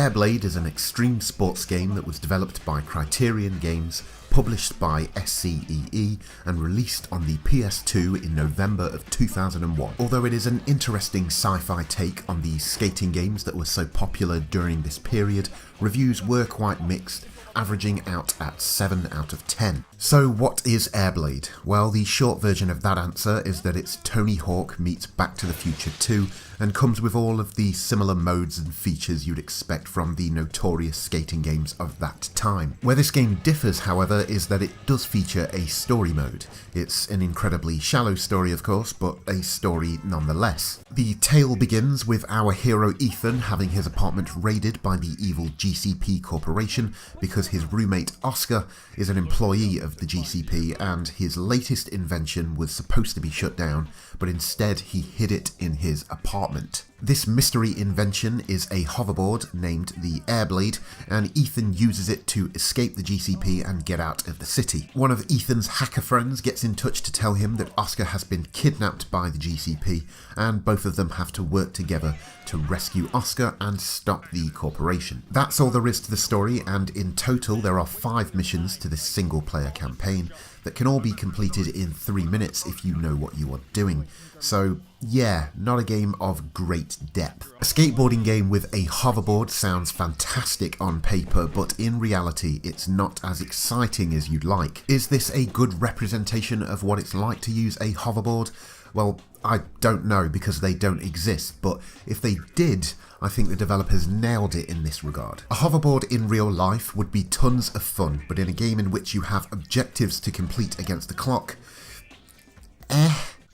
AirBlade is an extreme sports game that was developed by Criterion Games, published by SCEE, and released on the PS2 in November of 2001. Although it is an interesting sci-fi take on the skating games that were so popular during this period, reviews were quite mixed, averaging out at 7 out of 10. So what is AirBlade? Well, the short version of that answer is that it's Tony Hawk meets Back to the Future 2, and comes with all of the similar modes and features you'd expect from the notorious skating games of that time. Where this game differs, however, is that it does feature a story mode. It's an incredibly shallow story, of course, but a story nonetheless. The tale begins with our hero Ethan having his apartment raided by the evil GCP Corporation because his roommate Oscar is an employee of the GCP and his latest invention was supposed to be shut down, but instead he hid it in his apartment. This mystery invention is a hoverboard named the AirBlade, and Ethan uses it to escape the GCP and get out of the city. One of Ethan's hacker friends gets in touch to tell him that Oscar has been kidnapped by the GCP, and both of them have to work together to rescue Oscar and stop the corporation. That's all there is to the story, and in total there are 5 missions to this single player campaign that can all be completed in 3 minutes if you know what you are doing. So yeah, not a game of great depth. A skateboarding game with a hoverboard sounds fantastic on paper, but in reality it's not as exciting as you'd like. Is this a good representation of what it's like to use a hoverboard? Well, I don't know because they don't exist, but if they did, I think the developers nailed it in this regard. A hoverboard in real life would be tons of fun, but in a game in which you have objectives to complete against the clock,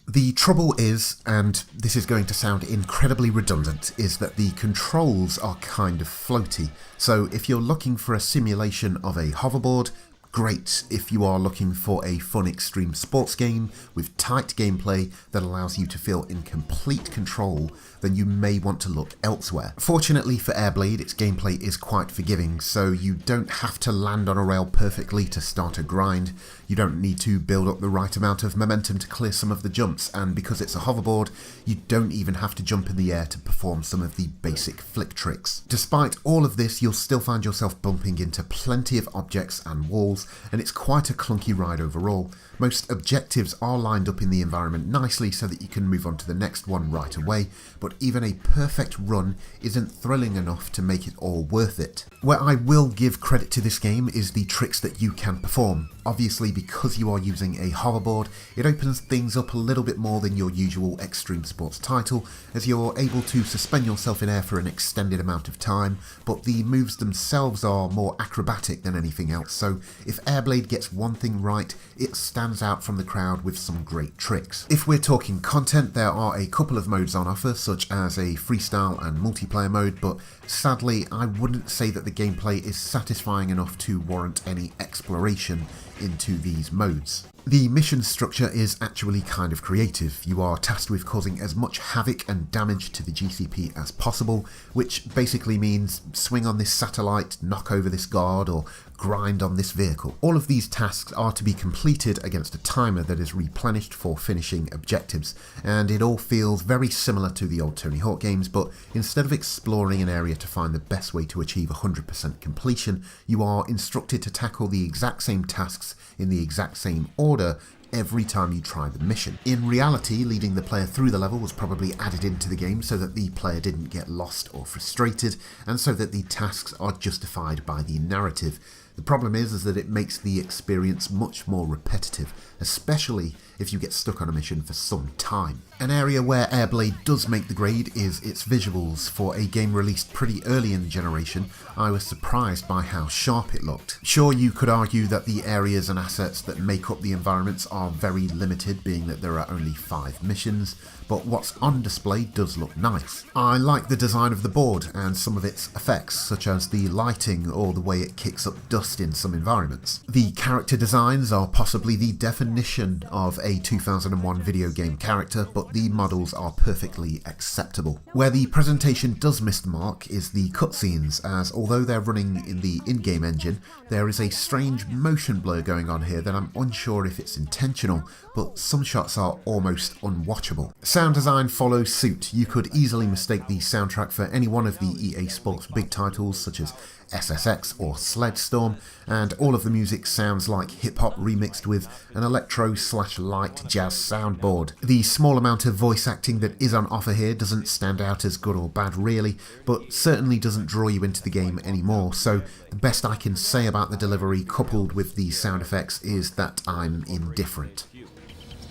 The trouble is, and this is going to sound incredibly redundant, is that the controls are kind of floaty. So if you're looking for a simulation of a hoverboard, great. If you are looking for a fun extreme sports game with tight gameplay that allows you to feel in complete control, then you may want to look elsewhere. Fortunately for AirBlade, its gameplay is quite forgiving, so you don't have to land on a rail perfectly to start a grind. You don't need to build up the right amount of momentum to clear some of the jumps, and because it's a hoverboard, you don't even have to jump in the air to perform some of the basic flick tricks. Despite all of this, you'll still find yourself bumping into plenty of objects and walls, and it's quite a clunky ride overall. Most objectives are lined up in the environment nicely so that you can move on to the next one right away, but even a perfect run isn't thrilling enough to make it all worth it. Where I will give credit to this game is the tricks that you can perform. Obviously, because you are using a hoverboard, it opens things up a little bit more than your usual extreme sports title, as you're able to suspend yourself in air for an extended amount of time, but the moves themselves are more acrobatic than anything else, so if AirBlade gets one thing right, it stands out from the crowd with some great tricks. If we're talking content, there are a couple of modes on offer, such as a freestyle and multiplayer mode, but sadly I wouldn't say that the gameplay is satisfying enough to warrant any exploration into these modes. The mission structure is actually kind of creative. You are tasked with causing as much havoc and damage to the GCP as possible, which basically means swing on this satellite, knock over this guard, or grind on this vehicle. All of these tasks are to be completed against a timer that is replenished for finishing objectives, and it all feels very similar to the old Tony Hawk games, but instead of exploring an area to find the best way to achieve 100% completion, you are instructed to tackle the exact same tasks in the exact same order every time you try the mission. In reality, leading the player through the level was probably added into the game so that the player didn't get lost or frustrated, and so that the tasks are justified by the narrative. The problem is that it makes the experience much more repetitive, especially if you get stuck on a mission for some time. An area where AirBlade does make the grade is its visuals. For a game released pretty early in the generation, I was surprised by how sharp it looked. Sure, you could argue that the areas and assets that make up the environments are very limited, being that there are only 5 missions, but what's on display does look nice. I like the design of the board and some of its effects, such as the lighting or the way it kicks up dust in some environments. The character designs are possibly the definition of a 2001 video game character, but the models are perfectly acceptable. Where the presentation does miss the mark is the cutscenes, as although they're running in the in-game engine, there is a strange motion blur going on here that I'm unsure if it's intentional, but some shots are almost unwatchable. Sound design follows suit. You could easily mistake the soundtrack for any one of the EA Sports big titles such as SSX or Sledstorm, and all of the music sounds like hip-hop remixed with an electro/light jazz soundboard. The small amount of voice acting that is on offer here doesn't stand out as good or bad really, but certainly doesn't draw you into the game anymore, so the best I can say about the delivery coupled with the sound effects is that I'm indifferent.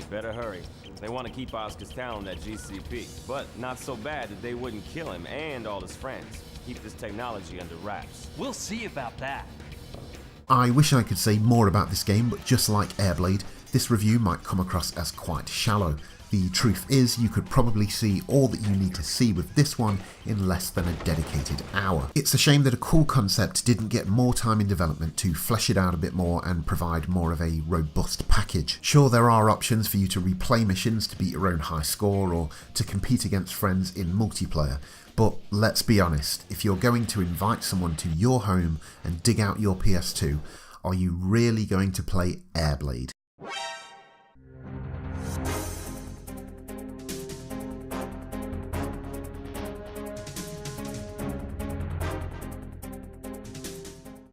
Better hurry. They want to keep Oscar's talent at GCP, but not so bad that they wouldn't kill him and all his friends. Keep this technology under wraps. We'll see about that. I wish I could say more about this game, but just like AirBlade, this review might come across as quite shallow. The truth is, you could probably see all that you need to see with this one in less than a dedicated hour. It's a shame that a cool concept didn't get more time in development to flesh it out a bit more and provide more of a robust package. Sure, there are options for you to replay missions to beat your own high score or to compete against friends in multiplayer, but let's be honest, if you're going to invite someone to your home and dig out your PS2, are you really going to play AirBlade?